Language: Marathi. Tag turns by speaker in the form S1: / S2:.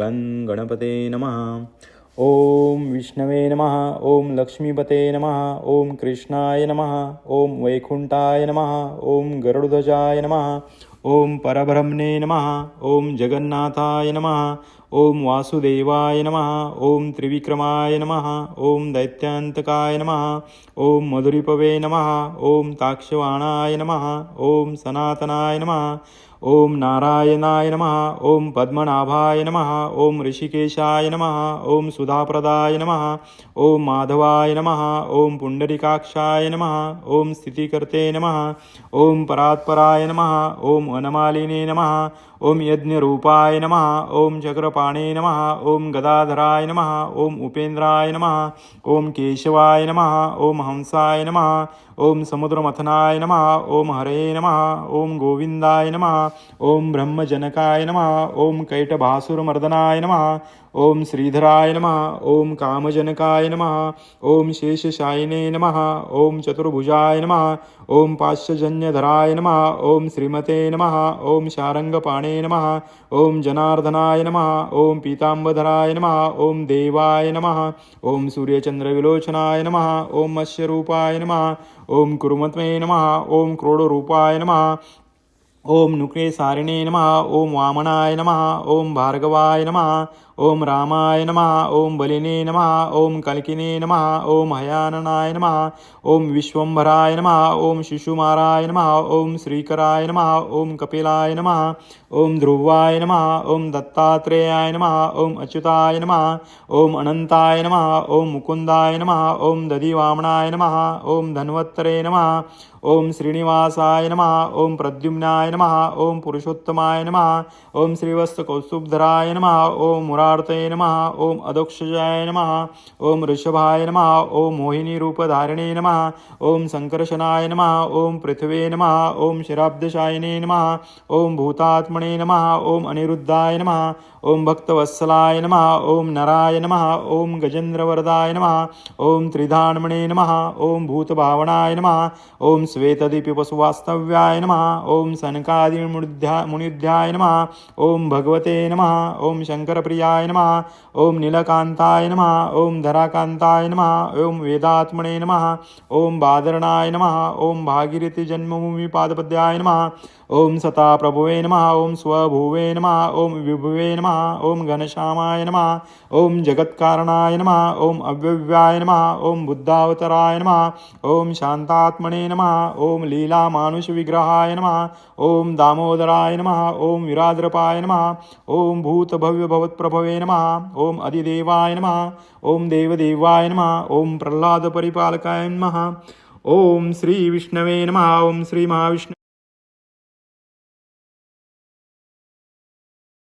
S1: गण गणपते नमः. ओम विष्णवे नमः. ओम लक्ष्मीपते नमः. ओम कृष्णाय नमः. ओम वैकुंठाय नमः. ओम गरुडध्वजाय नमः. ओम परब्रह्मणे नमः. ओम जगन्नाथाय नमः. ओम वासुदेवाय नमः. ओम त्रिविक्रमाय नमः. ओम दैत्यांतकाय नमः. ओम मधुरिपवे नमः. ओम ताक्षवाणाय नमः. ओम सनातनाय नमः. ओम नारायणाय नमः. ओम पद्मनाभाय नमः. ओम ऋषिकेशाय नमः. ओम सुधाप्रदाय नमः. ओम माधवाय नमः. ओम पुंडरीकाक्षाय नमः. ओम स्थितिकर्ते नमः. ओम परात्पराय नमः. ओम वनमालिने नमः. ओम यज्ञरूपाय नमः. ओम चक्रपाणे नमः. ओम गदाधराय नमः. ओम उपेन्द्राय नमः. ओम केशवाय नमः. ओम हंसाय नमः. ओम समुद्रमथनाय नमः. ओम हरे नमः. ओम गोविंदाय नमः. ओम ब्रह्मजनकाय नमः. ओम कैटभासुरमर्दनाय नमः. ओम श्रीधराय नमः. ओम कामजनकाय नमः. ओम शेषशायिने नमः. ओम चतुर्भुजाय नमः. ओम पार्श्वजन्यधराय नमः. ओम श्रीमते नमः. ओम शारंगपाणे नमः. ओम जनार्दनाय नमः. ओम पीतांबधराय नमः. ओम देवाय नमः. ओम सूर्यचंद्रविलोचनाय नमः. ओम मत्स्यरूपाय नमः. ओम कुरुमत्वे नमः. ओम क्रोडरूपाय नमः. ओम नुक्रेसारिणे नमः. ओम वामनाय नमः. ओम भार्गवाय नमः. ओम रामाय नमः. ओम बलिने नमः. ओम कल्किने नमः. ओम हयाननाय नमः. ओम विश्वंभराय नमः. ओम शिशुमाराय नमः. ओम श्रीकराय नमः. ओम कपिलाय नमः. ओम ध्रुवाय नमः. ओम दत्तात्रेयाय नमः. ओम अच्युताय नमः. ओम अनंताय नमः. ओम मुकुंदाय नमः. ओम दधिवामनाय नमः. ओम धन्वत्तरे नमः. ओम श्रीनिवासाय नमः. ओम प्रद्युम्नाय नमः. ओम पुरुषोत्तमाय नमः. ओम श्रीवत्सकौस्तुभधराय नमः. ओम मुरार्तये नमः. ओम अदोक्षजाय नमः. ओम ऋषभाय नमः. ओम मोहिनीरूपधारिणे नमः. ओम संकर्षणाय नमः. ओम पृथ्वे नमः. ओम शिराब्दशायिने नमः. ओम भूतात्मने नमः. ओम अनिरुद्धाय नमः. ओम भक्तवत्सलाय नमः. ओम नराय नमः. ओम गजेन्द्रवरदाय नमः. ओम त्रिधान्मणे नमः. ओम भूतभावनाय नमः. ओम श्वेतदीपपशुवास्तव्याय नमः. ओम सनकादिमुनिध्याय नमः. ओम भगवते नमः. ओम शंकरप्रियाय नमः. ओम नीलकांताय नमः. ओम धराकांताय नमः. ओम वेदात्मने नमः. ओम बादरणाय नमः. ओम भागीरथी जन्मभूमिपादपद्याय नमः. ओम सता प्रभुवे नमः. ओम स्वभुवे नमः. ओम विभुवे नमः. ओम घनश्यामाय नमः. ओम जगत्कारणाय नमः. ओम अव्यव्याय नमः. ओम बुद्धावतराय नमः. ओम शांतात्मने नमः. ओम लीला मानुष विग्रहाय नमः. ओम दामोदराय नमः. ओम विराद्रपाय नमः. ओम भूत भव्य भवत्प्रभवे नमः. ओम अधिदेवाय नमः. ओम देवदेवाय नमः. ओम प्रह्लाद परिपालकाय नमः. ओम श्री विष्णवे नमः. ओम श्री महाविष्णु